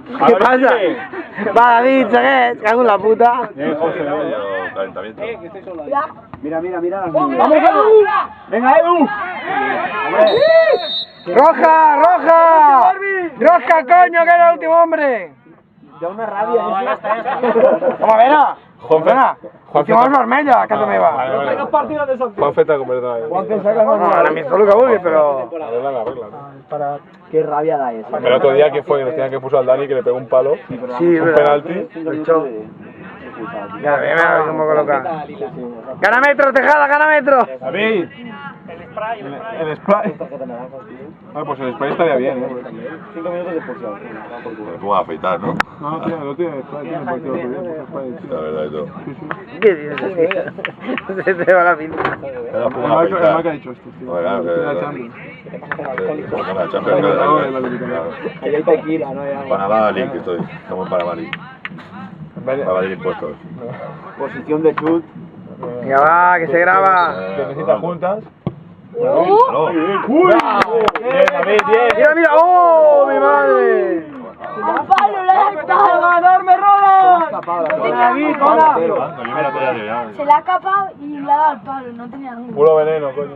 ¿Qué pasa? Va, David, seguid, cago en la puta. Calentamiento. Mira. ¡Vamos, Edu! ¡Venga, Edu! ¡Roja, roja! ¡Roja, coño, que era el último hombre! Ya una rabia, ¡Vamos, Vera! ¡Juanfena! ¡Última vermella, que se me va! Dos partidos de soccer. Juanfeta con verdad. Ahora mismo lo que vulguis, pero... Para... Qué rabia da eso. El otro día, ¿quién fue? Que nos tenían que puso al Dani que le pegó un palo. Sí, un penalti. Ya, mira cómo coloca. ¡Gana metro, Tejada, gana metro! David. El spray. Pues el spray estaría bien, 5 minutos de expulsión. ¿Cómo va a afeitar, no? No, tío, no tiene spray, tiene partido. La verdad y todo. ¿Qué dices así? Se te va la pinta. El Marca ha dicho esto, tío. Ahí hay tequila, ¿no? Panamá Link estoy. Estamos en Panamá Link. Para evadir impuestos. Posición de chut. Venga, va, que se graba. ¿Te necesitas juntas? ¡Uy! Bien, David, bien. Mira, mira, ¡oh, mi madre! ¡Al palo, le da el palo! ¡Ganarme, Roland! Se le ha escapado y le ha dado el palo, no tenía duda. Puro veneno, coño.